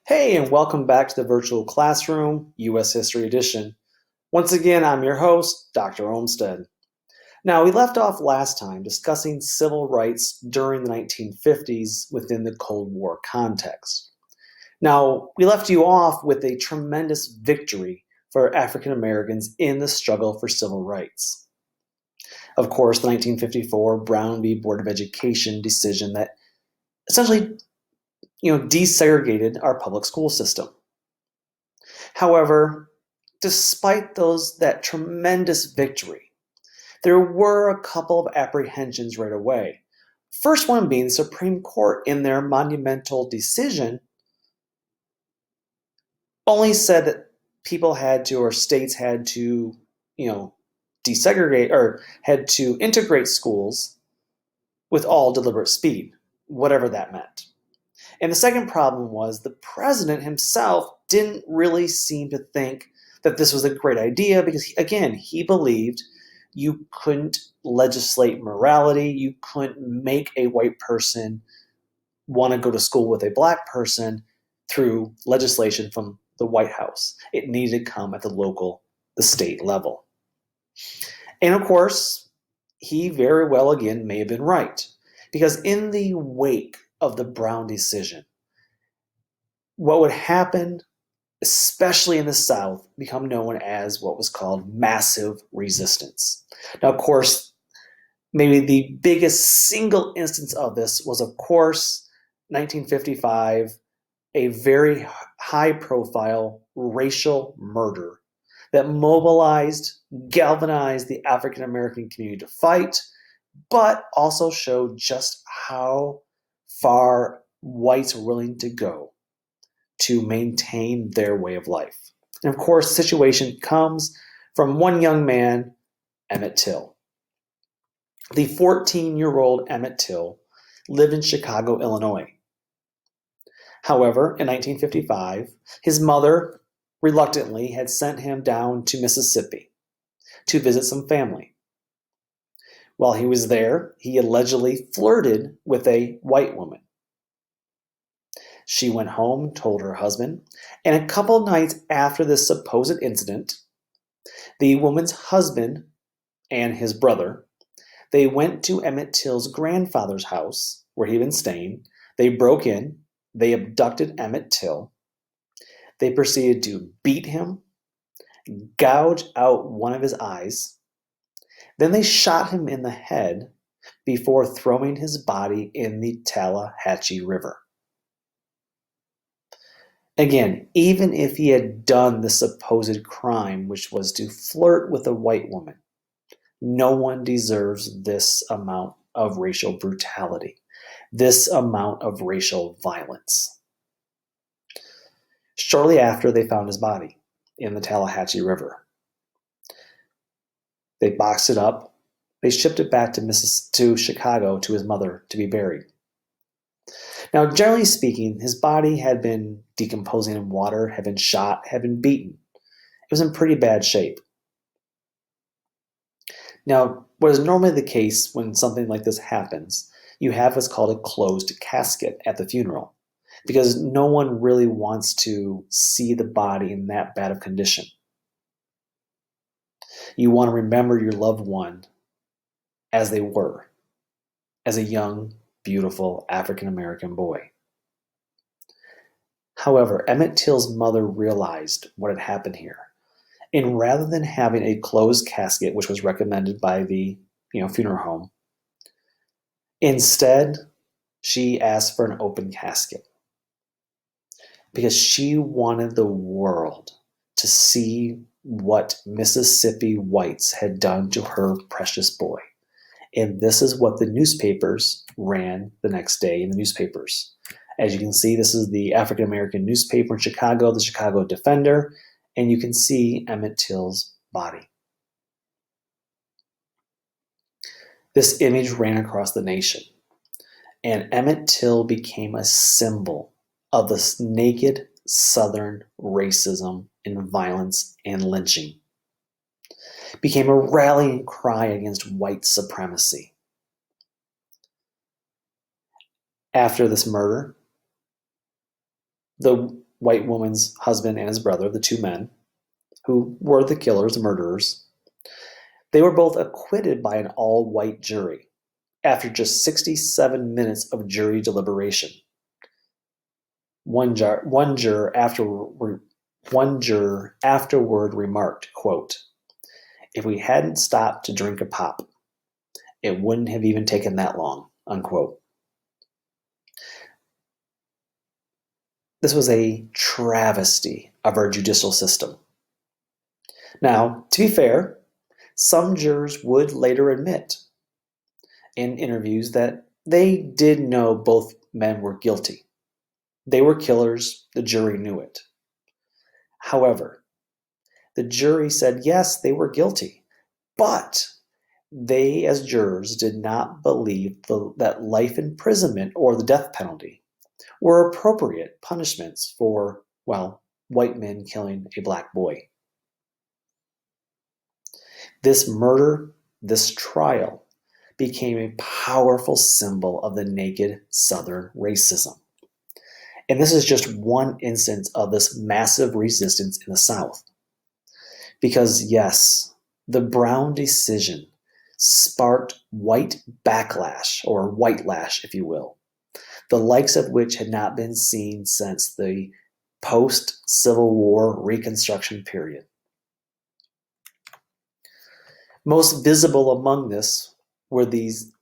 Hey, and welcome back to the Virtual Classroom, U.S. History Edition. Once again, I'm your host, Dr. Olmsted. Now, we left off last time discussing civil rights during the 1950s within the Cold War context. Now, we left you off with a tremendous victory for African Americans in the struggle for civil rights. Of course, the 1954 Brown v. Board of Education decision that essentially desegregated our public school system. However, despite that tremendous victory, there were a couple of apprehensions right away. First one being the Supreme Court in their monumental decision only said that people had to, or states had to, desegregate or had to integrate schools with all deliberate speed, whatever that meant. And the second problem was the president himself didn't really seem to think that this was a great idea because, he believed you couldn't legislate morality. You couldn't make a white person want to go to school with a black person through legislation from the White House. It needed to come at the state level. And of course, he very well, again, may have been right. Because in the wake of the Brown decision, what would happen, especially in the South, become known as what was called massive resistance. Now, of course, maybe the biggest single instance of this was, of course, 1955, a very high-profile racial murder that mobilized, galvanized the African-American community to fight, but also showed just how far whites were willing to go to maintain their way of life. And of course, the situation comes from one young man, Emmett Till. The 14-year-old Emmett Till lived in Chicago, Illinois. However, in 1955, his mother reluctantly had sent him down to Mississippi to visit some family. While he was there, he allegedly flirted with a white woman. She went home, told her husband, and a couple of nights after this supposed incident, the woman's husband and his brother, they went to Emmett Till's grandfather's house where he'd been staying. They broke in, they abducted Emmett Till. They proceeded to beat him, gouge out one of his eyes. Then they shot him in the head before throwing his body in the Tallahatchie River. Again, even if he had done the supposed crime, which was to flirt with a white woman, no one deserves this amount of racial brutality, this amount of racial violence. Shortly after, they found his body in the Tallahatchie River. They boxed it up. They shipped it back to Chicago to his mother to be buried. Now, generally speaking, his body had been decomposing in water, had been shot, had been beaten. It was in pretty bad shape. Now, what is normally the case when something like this happens, you have what's called a closed casket at the funeral, because no one really wants to see the body in that bad of condition. You want to remember your loved one as they were, as a young, beautiful African-American boy. However, Emmett Till's mother realized what had happened here. And rather than having a closed casket, which was recommended by the funeral home, instead, she asked for an open casket because she wanted the world to see what Mississippi whites had done to her precious boy. And this is what the newspapers ran the next day in the newspapers. As you can see, this is the African-American newspaper in Chicago, the Chicago Defender, and you can see Emmett Till's body. This image ran across the nation, and Emmett Till became a symbol of this naked Southern racism and violence and lynching. Became a rallying cry against white supremacy. After this murder, the white woman's husband and his brother, the two men, who were the killers, the murderers, they were both acquitted by an all-white jury after just 67 minutes of jury deliberation. One juror afterward remarked, quote, "If we hadn't stopped to drink a pop, it wouldn't have even taken that long," unquote. This was a travesty of our judicial system. Now, to be fair, some jurors would later admit in interviews that they did know both men were guilty. They were killers, the jury knew it. However, the jury said yes, they were guilty, but they, as jurors, did not believe that life imprisonment or the death penalty were appropriate punishments for, well, white men killing a black boy. This murder, this trial, became a powerful symbol of the naked Southern racism. And this is just one instance of this massive resistance in the South. Because yes, the Brown decision sparked white backlash, or whitelash, if you will, the likes of which had not been seen since the post-Civil War Reconstruction period. Most visible among this were these,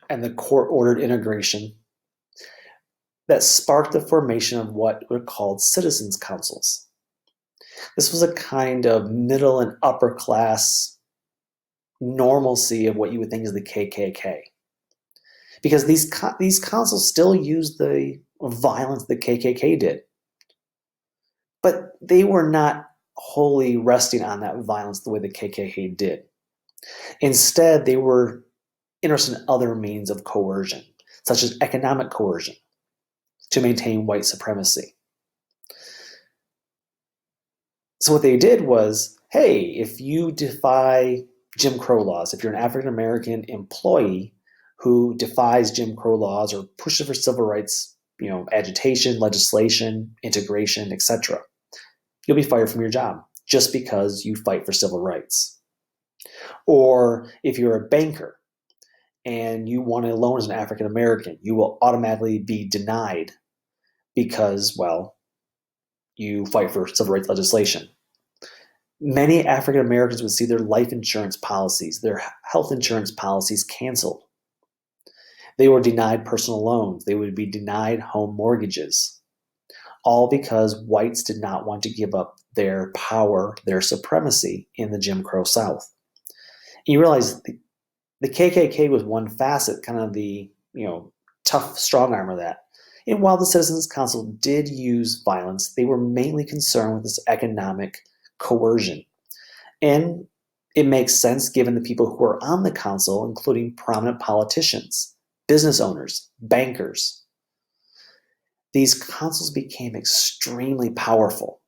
and the court-ordered integration that sparked the formation of what were called citizens' councils. This was a kind of middle and upper class normalcy of what you would think is the KKK. Because these councils still used the violence the KKK did. But they were not wholly resting on that violence the way the KKK did. Instead, they were interested in other means of coercion, such as economic coercion, to maintain white supremacy. So what they did was, hey, if you defy Jim Crow laws, if you're an African American employee who defies Jim Crow laws or pushes for civil rights, agitation, legislation, integration, etc., you'll be fired from your job just because you fight for civil rights. Or if you're a banker and you want a loan as an African American, you will automatically be denied because, well, you fight for civil rights legislation. Many African Americans would see their life insurance policies, their health insurance policies canceled. They were denied personal loans. They would be denied home mortgages, all because whites did not want to give up their power, their supremacy in the Jim Crow South. And you realize the KKK was one facet, kind of the tough strong arm of that. And while the Citizens Council did use violence, they were mainly concerned with this economic coercion. And it makes sense given the people who are on the council, including prominent politicians, business owners, bankers. These councils became extremely powerful.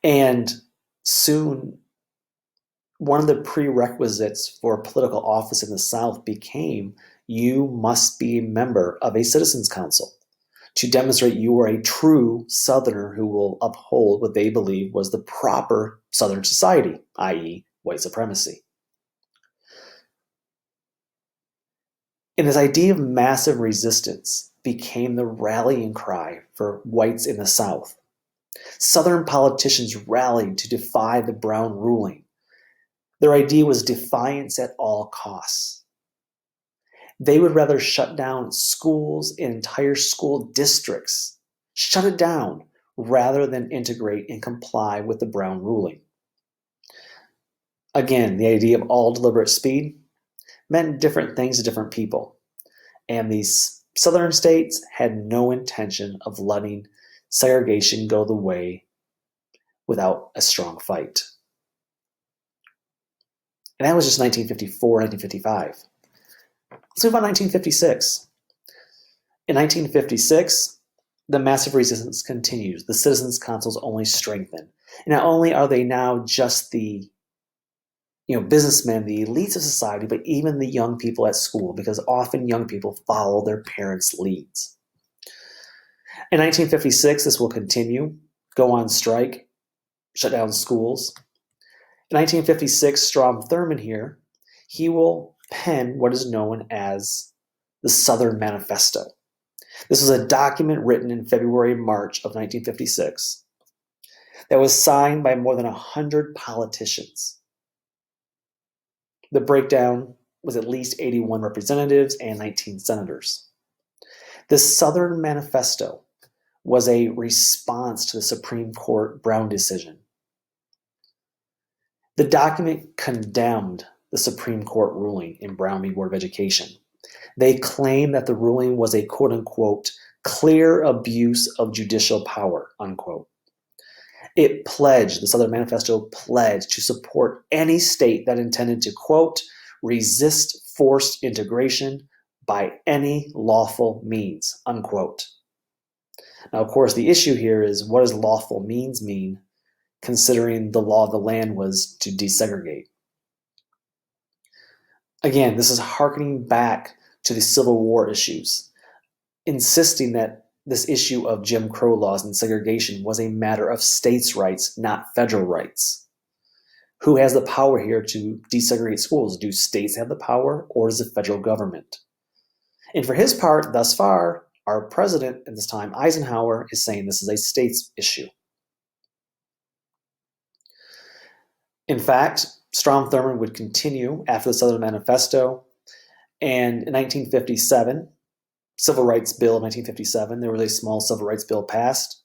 And soon, one of the prerequisites for political office in the South became you must be a member of a citizens council to demonstrate you are a true Southerner who will uphold what they believe was the proper Southern society, i.e., white supremacy. And this idea of massive resistance became the rallying cry for whites in the South. Southern politicians rallied to defy the Brown ruling. Their idea was defiance at all costs. They would rather shut down schools and entire school districts, shut it down, rather than integrate and comply with the Brown ruling. Again, the idea of all deliberate speed meant different things to different people. And these southern states had no intention of letting segregation go the way without a strong fight. And that was just 1954, 1955. Let's move on to 1956. In 1956, the massive resistance continues. The citizens' councils only strengthen. And not only are they now just the businessmen, the elites of society, but even the young people at school, because often young people follow their parents' leads. In 1956, this will continue, go on strike, shut down schools. In 1956, Thurmand here, he will pen what is known as the Southern Manifesto. This was a document written in February and March of 1956 that was signed by more than 100 politicians. The breakdown was at least 81 representatives and 19 senators. The Southern Manifesto was a response to the Supreme Court Brown decision. The document condemned the Supreme Court ruling in Brown v. Board of Education. They claimed that the ruling was a quote-unquote clear abuse of judicial power, unquote. It pledged, the Southern Manifesto pledged to support any state that intended to, quote, resist forced integration by any lawful means, unquote. Now, of course, the issue here is what does lawful means mean, considering the law of the land was to desegregate? Again, this is hearkening back to the Civil War issues, insisting that this issue of Jim Crow laws and segregation was a matter of states' rights, not federal rights. Who has the power here to desegregate schools? Do states have the power, or is the federal government? And for his part, thus far, our president at this time, Eisenhower, is saying this is a states issue. In fact, Strom Thurmand would continue after the Southern Manifesto, and in 1957, Civil Rights Bill of 1957, there was a small Civil Rights Bill passed.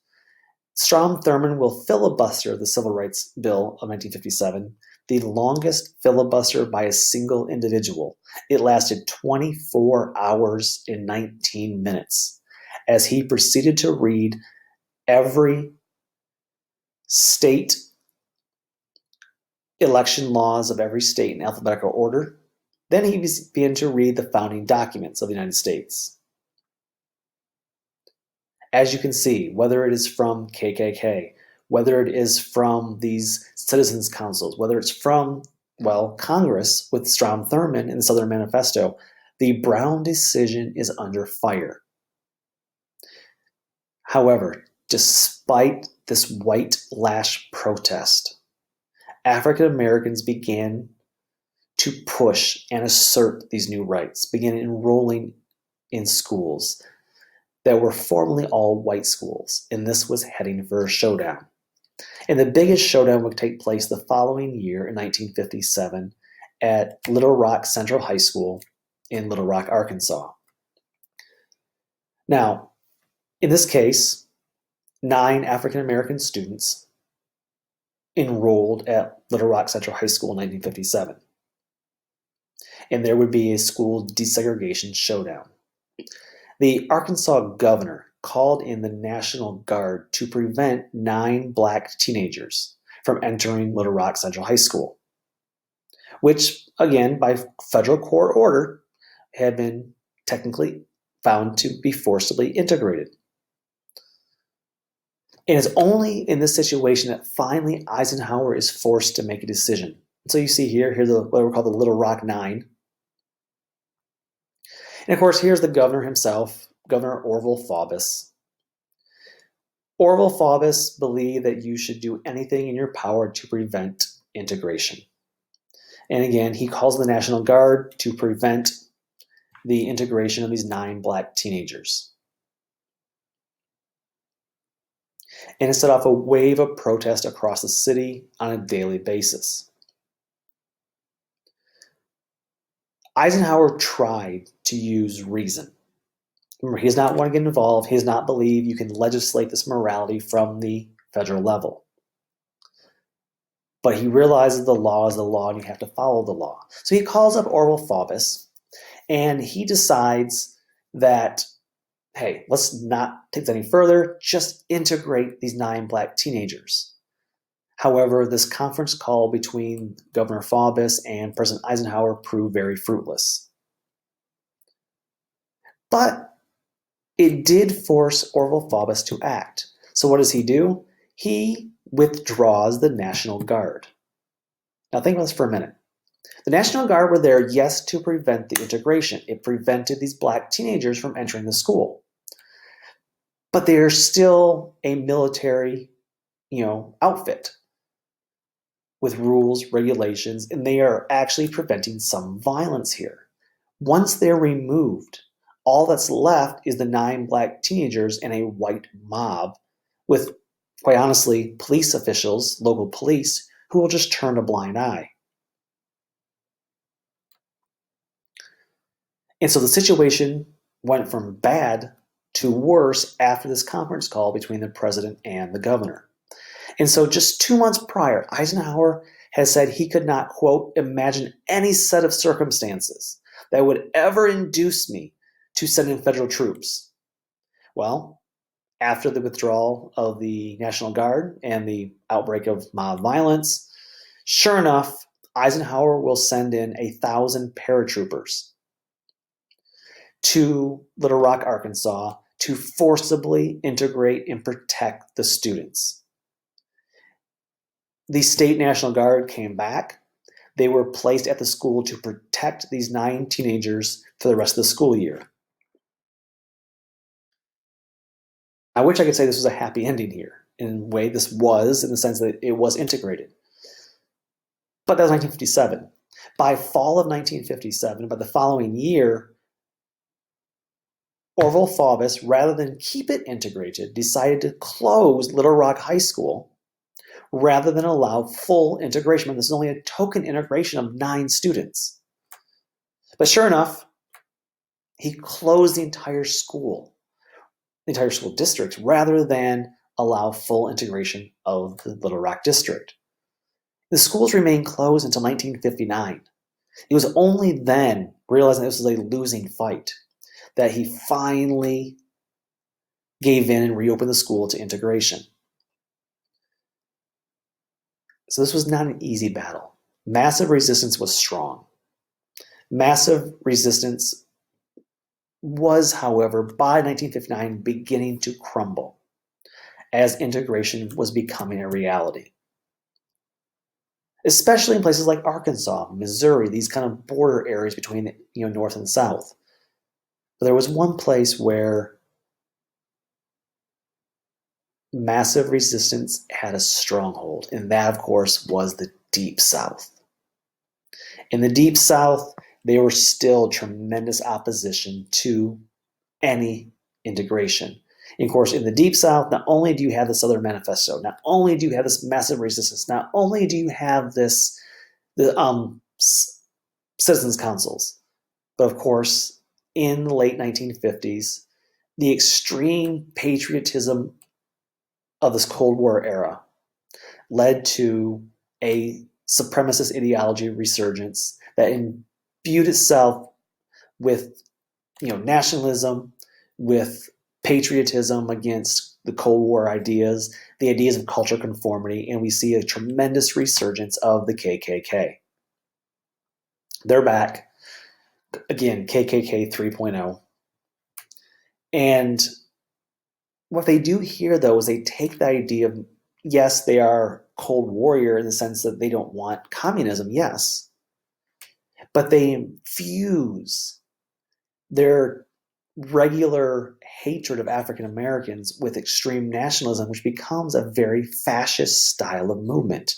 Strom Thurmand will filibuster the Civil Rights Bill of 1957, the longest filibuster by a single individual. It lasted 24 hours and 19 minutes as he proceeded to read every state election laws of every state in alphabetical order. Then he began to read the founding documents of the United States. As you can see, whether it is from KKK, whether it is from these citizens' councils, whether it's from, well, Congress with Strom Thurmand in the Southern Manifesto, the Brown decision is under fire. However, despite this white lash protest, African Americans began to push and assert these new rights, began enrolling in schools that were formerly all white schools, and this was heading for a showdown. And the biggest showdown would take place the following year in 1957 at Little Rock Central High School in Little Rock, Arkansas. Now, in this case, 9 African American students enrolled at Little Rock Central High School in 1957. And there would be a school desegregation showdown. The Arkansas governor called in the National Guard to prevent 9 black teenagers from entering Little Rock Central High School, which, again, by federal court order, had been technically found to be forcibly integrated. And it's only in this situation that finally Eisenhower is forced to make a decision. So you see here's what we call the Little Rock 9. And of course, here's the governor himself, Governor Orville Faubus. Orville Faubus believed that you should do anything in your power to prevent integration. And again, he calls the National Guard to prevent the integration of these 9 black teenagers. And it set off a wave of protest across the city on a daily basis. Eisenhower tried to use reason. Remember, he does not want to get involved. He does not believe you can legislate this morality from the federal level. But he realizes the law is the law and you have to follow the law. So he calls up Orville Faubus and he decides that, hey, let's not take this any further, just integrate these 9 black teenagers. However, this conference call between Governor Faubus and President Eisenhower proved very fruitless. But it did force Orville Faubus to act. So what does he do? He withdraws the National Guard. Now think about this for a minute. The National Guard were there, yes, to prevent the integration. It prevented these black teenagers from entering the school. but they are still a military, outfit with rules, regulations, and they are actually preventing some violence here. Once they're removed, all that's left is the 9 black teenagers and a white mob with, quite honestly, police officials, local police, who will just turn a blind eye. And so the situation went from bad to worse after this conference call between the president and the governor. And so just 2 months prior, Eisenhower has said he could not, quote, imagine any set of circumstances that would ever induce me to send in federal troops. Well, after the withdrawal of the National Guard and the outbreak of mob violence, sure enough, Eisenhower will send in 1,000 paratroopers to Little Rock, Arkansas, to forcibly integrate and protect the students. The state National Guard came back. They were placed at the school to protect these 9 teenagers for the rest of the school year. I wish I could say this was a happy ending here. In a way, this was, in the sense that it was integrated. But that was 1957. By fall of 1957, by the following year, Orville Faubus, rather than keep it integrated, decided to close Little Rock High School rather than allow full integration. This is only a token integration of 9 students. But sure enough, he closed the entire school district, rather than allow full integration of the Little Rock district. The schools remained closed until 1959. It was only then, realizing this was a losing fight, that he finally gave in and reopened the school to integration. So this was not an easy battle. Massive resistance was strong. Massive resistance was, however, by 1959 beginning to crumble as integration was becoming a reality. Especially in places like Arkansas, Missouri, these kind of border areas between North and South. But there was one place where massive resistance had a stronghold, and that, of course, was the Deep South. In the Deep South, there was still tremendous opposition to any integration. And of course, in the Deep South, not only do you have the Southern Manifesto, not only do you have this massive resistance, not only do you have the citizens' councils, but of course, in the late 1950s, the extreme patriotism of this Cold War era led to a supremacist ideology resurgence that imbued itself with nationalism, with patriotism against the Cold War ideas, the ideas of cultural conformity, and we see a tremendous resurgence of the KKK. They're back. Again, KKK 3.0. And what they do here, though, is they take the idea of, yes, they are Cold Warrior in the sense that they don't want communism, yes, but they infuse their regular hatred of African Americans with extreme nationalism, which becomes a very fascist style of movement.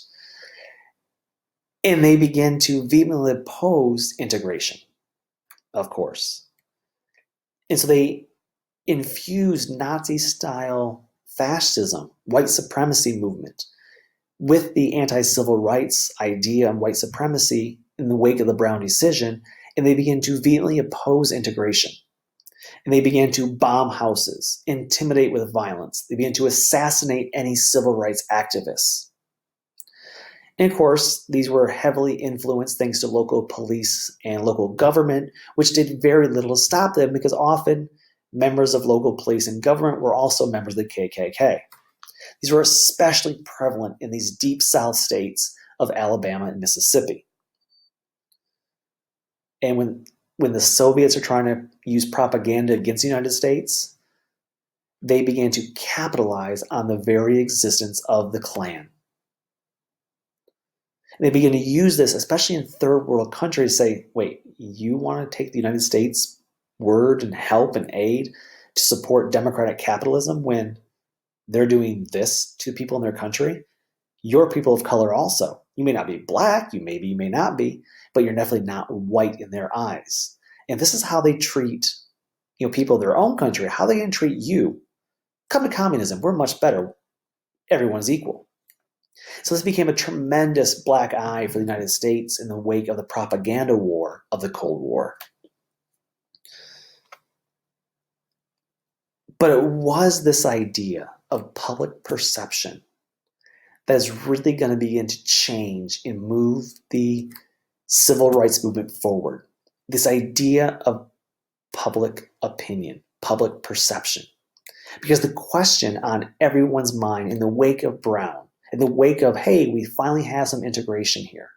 And they begin to vehemently oppose integration, of course. And so they infuse Nazi-style fascism, white supremacy movement, with the anti-civil rights idea and white supremacy in the wake of the Brown decision, and they begin to vehemently oppose integration. And they began to bomb houses, intimidate with violence. They began to assassinate any civil rights activists. And of course, these were heavily influenced thanks to local police and local government, which did very little to stop them because often members of local police and government were also members of the KKK. These were especially prevalent in these deep South states of Alabama and Mississippi. And when the Soviets are trying to use propaganda against the United States, they began to capitalize on the very existence of the Klan. And they began to use this, especially in third world countries, say, wait, you want to take the United States word and help and aid? to support democratic capitalism when they're doing this to people in their country, you're people of color also. You may not be black, you may not be, but you're definitely not white in their eyes. And this is how they treat people of their own country. How are they going to treat you? Come to communism, we're much better. Everyone's equal. So this became a tremendous black eye for the United States in the wake of the propaganda war of the Cold War. But it was this idea of public perception that is really going to begin to change and move the civil rights movement forward. This idea of public opinion, public perception. Because the question on everyone's mind in the wake of Brown, in the wake of, hey, we finally have some integration here.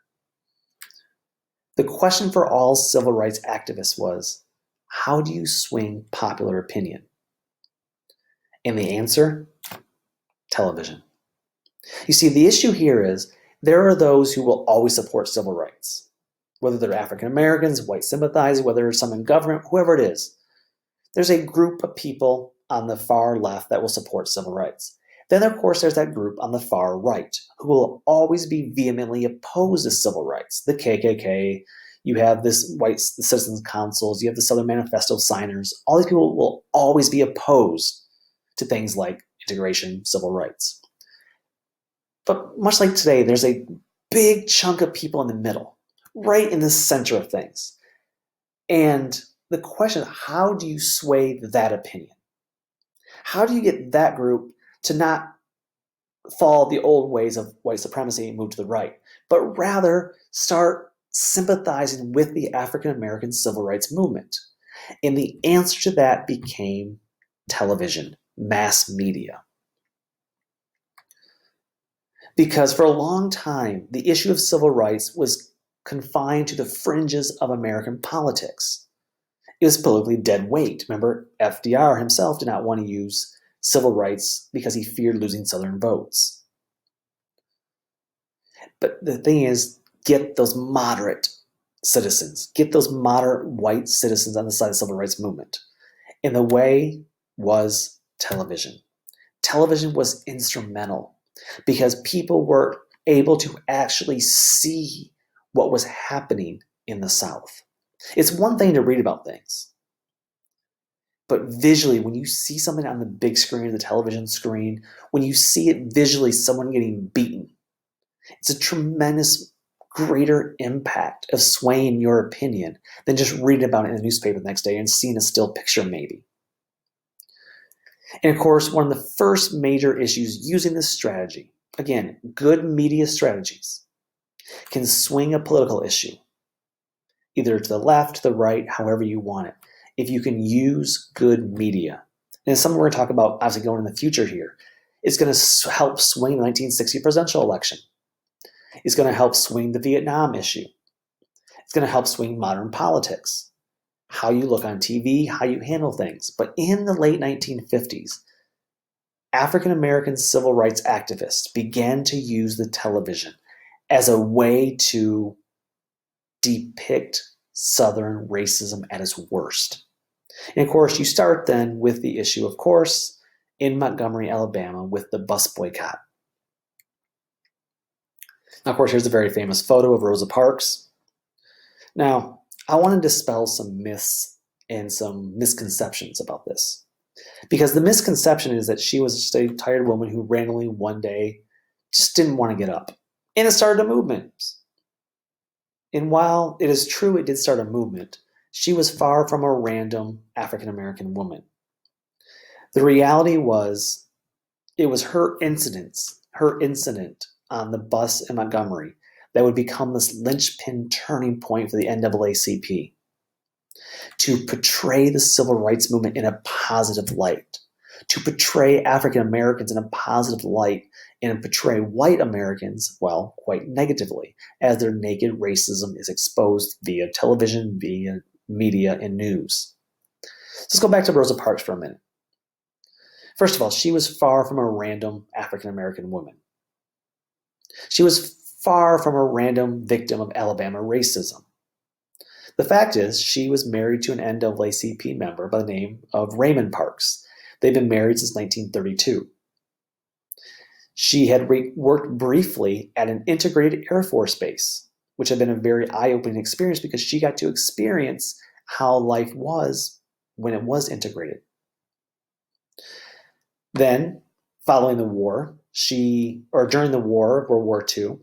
The question for all civil rights activists was, how do you swing popular opinion? And the answer? Television. You see, the issue here is there are those who will always support civil rights, whether they're African Americans, white sympathizers, whether it's some in government, whoever it is. There's a group of people on the far left that will support civil rights. Then, of course, there's that group on the far right who will always be vehemently opposed to civil rights. The KKK, you have this white citizens councils, you have the Southern Manifesto signers. All these people will always be opposed to things like integration, civil rights. But much like today, there's a big chunk of people in the middle, right in the center of things. And the question, how do you sway that opinion? How do you get that group to not follow the old ways of white supremacy and move to the right, but rather start sympathizing with the African American civil rights movement? And the answer to that became television, mass media. Because for a long time, the issue of civil rights was confined to the fringes of American politics. It was politically dead weight. Remember, FDR himself did not want to use civil rights because he feared losing Southern votes. But the thing is, get those moderate citizens, get those moderate white citizens on the side of the civil rights movement. And the way was television. Television was instrumental because people were able to actually see what was happening in the South. It's one thing to read about things, but visually, when you see something on the big screen, the television screen, when you see it visually, someone getting beaten, it's a tremendous greater impact of swaying your opinion than just reading about it in the newspaper the next day and seeing a still picture maybe. And of course, one of the first major issues using this strategy, again, good media strategies, can swing a political issue, either to the left, to the right, however you want it, if you can use good media. And it's something we're going to talk about as we go in the future here. It's going to help swing the 1960 presidential election. It's going to help swing the Vietnam issue. It's going to help swing modern politics, how you look on TV, how you handle things. But in the late 1950s, African American civil rights activists began to use the television as a way to depict Southern racism at its worst. And of course, you start then with the issue, of course, in Montgomery, Alabama, with the bus boycott. Now, of course, here's a very famous photo of Rosa Parks. Now, I want to dispel some myths and some misconceptions about this. Because the misconception is that she was just a tired woman who randomly one day just didn't want to get up. And it started a movement. And while it is true it did start a movement, she was far from a random African American woman. The reality was, it was her incident on the bus in Montgomery that would become this linchpin turning point for the NAACP to portray the civil rights movement in a positive light, to portray African Americans in a positive light, and portray white Americans, well, quite negatively, as their naked racism is exposed via television, via media, and news. So let's go back to Rosa Parks for a minute. First of all, she was far from a random African American woman. She was far from a random victim of Alabama racism. The fact is, she was married to an NAACP member by the name of Raymond Parks. They've been married since 1932. She had worked briefly at an integrated Air Force base, which had been a very eye-opening experience because she got to experience how life was when it was integrated. Then, following the war, during the war, World War II,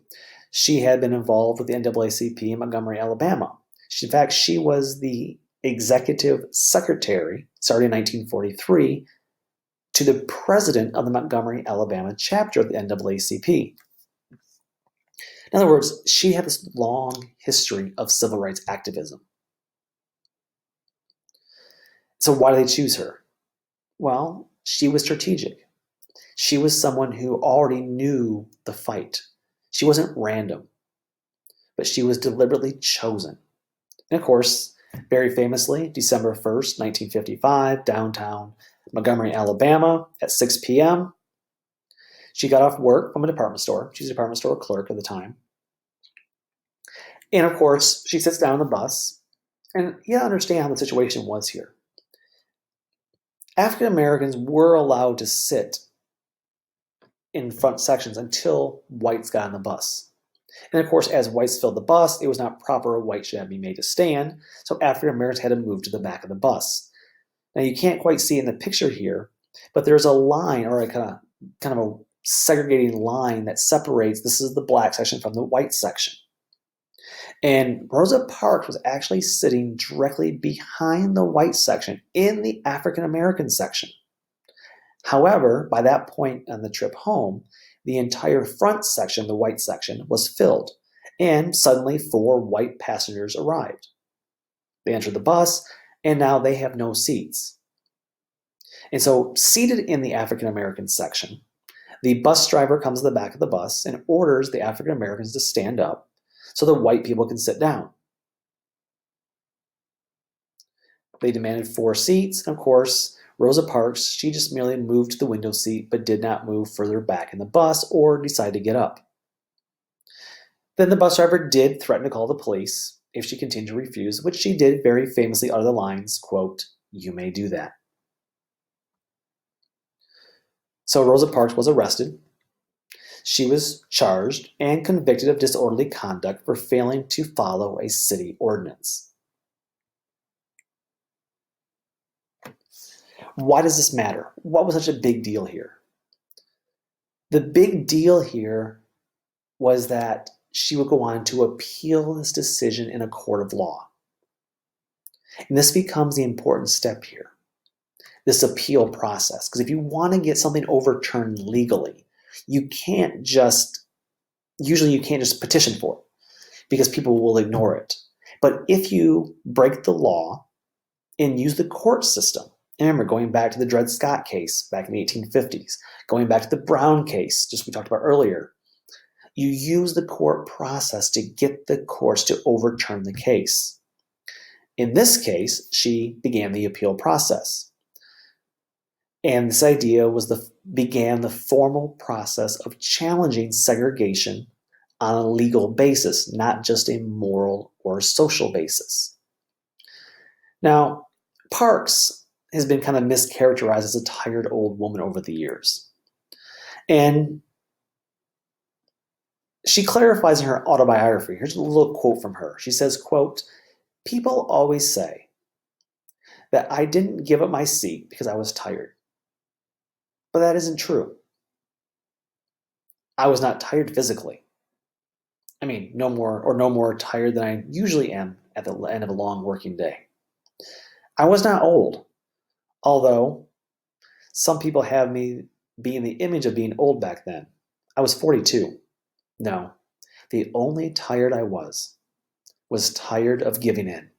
she had been involved with the NAACP in Montgomery, Alabama. In fact, she was the executive secretary, starting in 1943, to the president of the Montgomery, Alabama chapter of the NAACP. In other words, she had this long history of civil rights activism. So why did they choose her? Well, she was strategic. She was someone who already knew the fight. She wasn't random, but she was deliberately chosen. And of course, very famously, December 1st, 1955, downtown Montgomery, Alabama, at 6 p.m., she got off work from a department store. She was a department store clerk at the time. And of course, she sits down on the bus. And you gotta understand how the situation was here. African Americans were allowed to sit in front sections until whites got on the bus. And of course, as whites filled the bus, it was not proper a white should be made to stand, so African Americans had to move to the back of the bus. Now you can't quite see in the picture here, but there's a line or a kind of a segregating line that separates, this is the black section from the white section. And Rosa Parks was actually sitting directly behind the white section in the African American section. However, by that point on the trip home, the entire front section, the white section, was filled, and suddenly 4 white passengers arrived. They entered the bus, and now they have no seats. And so, seated in the African American section, the bus driver comes to the back of the bus and orders the African Americans to stand up so the white people can sit down. They demanded 4 seats, and of course, Rosa Parks, she just merely moved to the window seat but did not move further back in the bus or decide to get up. Then the bus driver did threaten to call the police if she continued to refuse, which she did very famously utter the lines, quote, "You may do that." So Rosa Parks was arrested. She was charged and convicted of disorderly conduct for failing to follow a city ordinance. Why does this matter? What was such a big deal here? The big deal here was that she would go on to appeal this decision in a court of law. And this becomes the important step here, this appeal process. Because if you want to get something overturned legally, you can't just petition for it because people will ignore it. But if you break the law and use the court system, and remember, going back to the Dred Scott case back in the 1850s, going back to the Brown case, just we talked about earlier, you use the court process to get the courts to overturn the case. In this case, she began the appeal process. And this idea began the formal process of challenging segregation on a legal basis, not just a moral or social basis. Now, Parks has been kind of mischaracterized as a tired old woman over the years. And she clarifies in her autobiography. Here's a little quote from her. She says, quote, "People always say that I didn't give up my seat because I was tired. But that isn't true. I was not tired physically. I mean, no more tired than I usually am at the end of a long working day. I was not old, although some people have me be in the image of being old back then. I was 42. No, the only tired I was tired of giving in."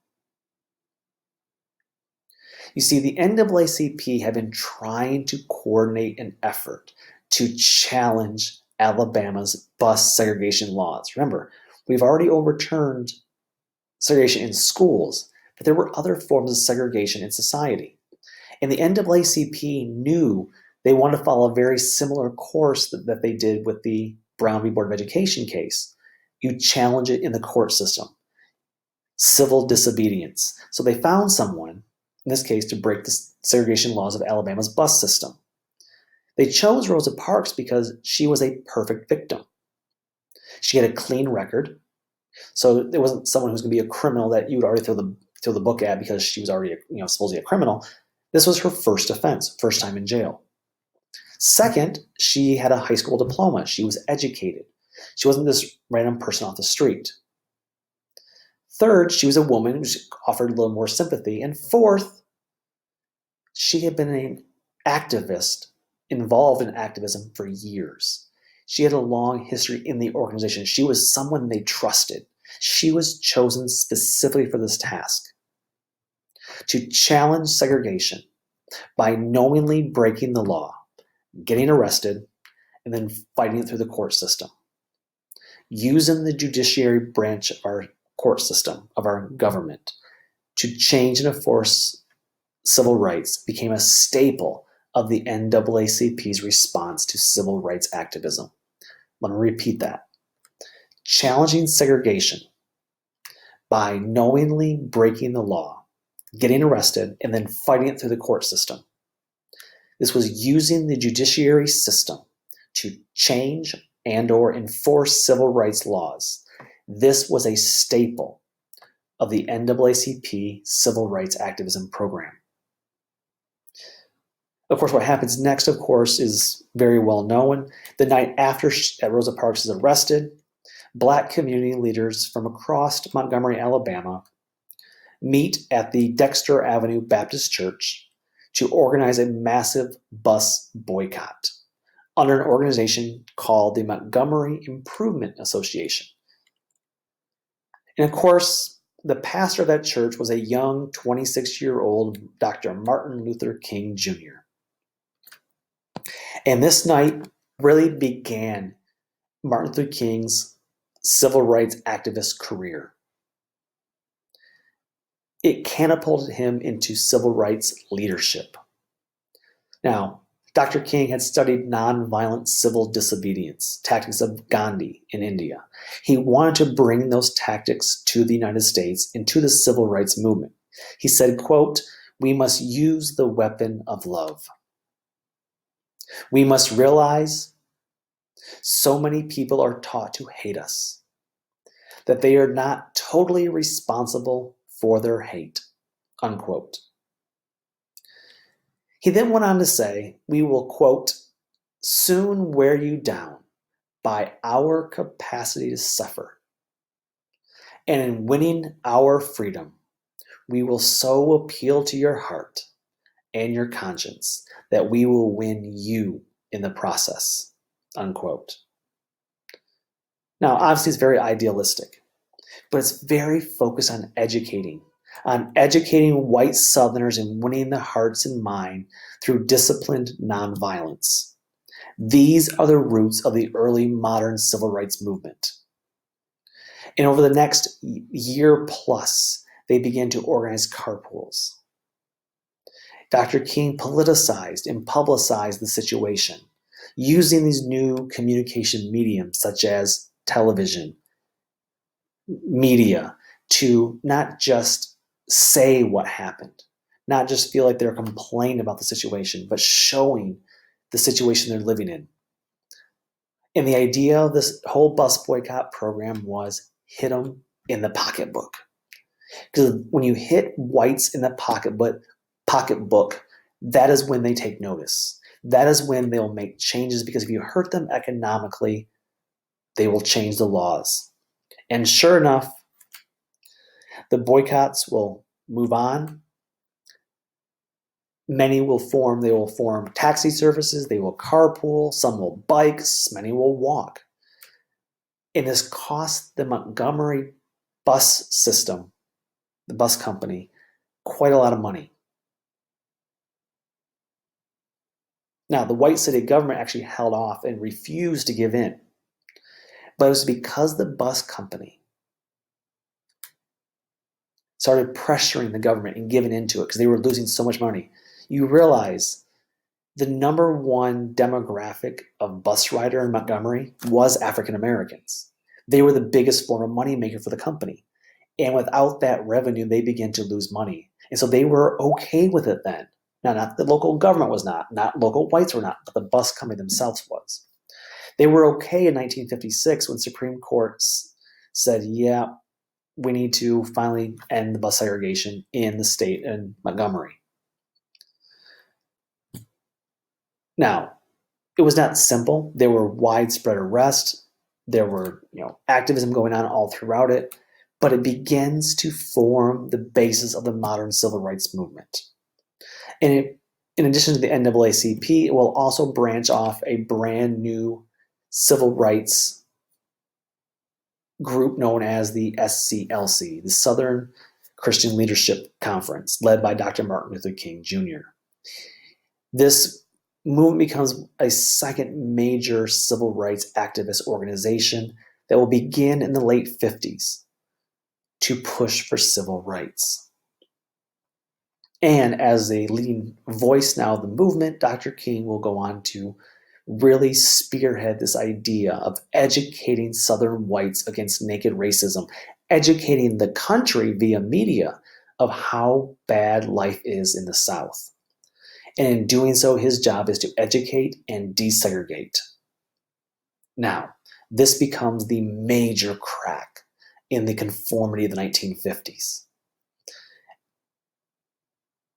You see, the NAACP had been trying to coordinate an effort to challenge Alabama's bus segregation laws. Remember, we've already overturned segregation in schools, but there were other forms of segregation in society. And the NAACP knew they wanted to follow a very similar course that they did with the Brown v. Board of Education case. You challenge it in the court system. civil disobedience. So they found someone, in this case, to break the segregation laws of Alabama's bus system. They chose Rosa Parks because she was a perfect victim. She had a clean record, so it wasn't someone who was going to be a criminal that you would already throw the book at because she was already supposedly a criminal. This was her first offense, first time in jail. Second, she had a high school diploma. She was educated. She wasn't this random person off the street. Third, she was a woman, which offered a little more sympathy. And fourth, she had been an activist involved in activism for years. She had a long history in the organization. She was someone they trusted. She was chosen specifically for this task, to challenge segregation by knowingly breaking the law, getting arrested, and then fighting it through the court system. Using the judiciary branch of our court system, of our government, to change and enforce civil rights became a staple of the NAACP's response to civil rights activism. Let me repeat that. Challenging segregation by knowingly breaking the law, getting arrested, and then fighting it through the court system. This was using the judiciary system to change and or enforce civil rights laws. This was a staple of the NAACP civil rights activism program. Of course, what happens next, of course, is very well known. The night after Rosa Parks is arrested, Black community leaders from across Montgomery, Alabama, meet at the Dexter Avenue Baptist Church to organize a massive bus boycott under an organization called the Montgomery Improvement Association. And of course, the pastor of that church was a young 26-year-old Dr. Martin Luther King Jr. And this night really began Martin Luther King's civil rights activist career. It catapulted him into civil rights leadership. Now, Dr. King had studied nonviolent civil disobedience, tactics of Gandhi in India. He wanted to bring those tactics to the United States and to the civil rights movement. He said, quote, "We must use the weapon of love. We must realize so many people are taught to hate us, that they are not totally responsible for their hate," unquote. He then went on to say, "We will, quote, soon wear you down by our capacity to suffer. And in winning our freedom, we will so appeal to your heart and your conscience that we will win you in the process," unquote. Now, obviously, it's very idealistic, but it's very focused on educating white Southerners and winning the hearts and mind through disciplined nonviolence. These are the roots of the early modern civil rights movement. And over the next year plus, they began to organize carpools. Dr. King politicized and publicized the situation using these new communication mediums such as television, media, to not just say what happened, not just feel like they're complaining about the situation, but showing the situation they're living in. And the idea of this whole bus boycott program was hit them in the pocketbook. Because when you hit whites in the pocketbook, that is when they take notice. That is when they'll make changes, because if you hurt them economically, they will change the laws. And sure enough, the boycotts will move on. Many will form. They will form taxi services. They will carpool. Some will bike. Many will walk. And this cost the Montgomery bus system, the bus company, quite a lot of money. Now, the white city government actually held off and refused to give in. But it was because the bus company started pressuring the government and giving into it because they were losing so much money. You realize the number one demographic of bus rider in Montgomery was African Americans. They were the biggest form of money maker for the company. And without that revenue, they began to lose money. And so they were okay with it then. Now, not the local government was not local whites were not, but the bus company themselves was. They were okay in 1956 when Supreme Court said, yeah, we need to finally end the bus segregation in the state in Montgomery. Now, it was not simple. There were widespread arrests. There were, activism going on all throughout it, but it begins to form the basis of the modern civil rights movement. And in addition to the NAACP, it will also branch off a brand new civil rights group known as the SCLC, the Southern Christian Leadership Conference, led by Dr. Martin Luther King Jr. This movement becomes a second major civil rights activist organization that will begin in the late 50s to push for civil rights. And as a leading voice now of the movement, Dr. King will go on to really spearhead this idea of educating Southern whites against naked racism, educating the country via media of how bad life is in the South. And in doing so, his job is to educate and desegregate. Now, this becomes the major crack in the conformity of the 1950s,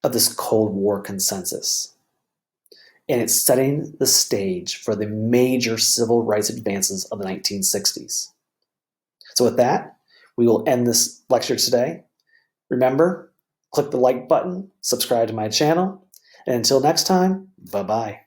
of this Cold War consensus. And it's setting the stage for the major civil rights advances of the 1960s. So with that, we will end this lecture today. Remember, click the like button, subscribe to my channel, and until next time, bye-bye.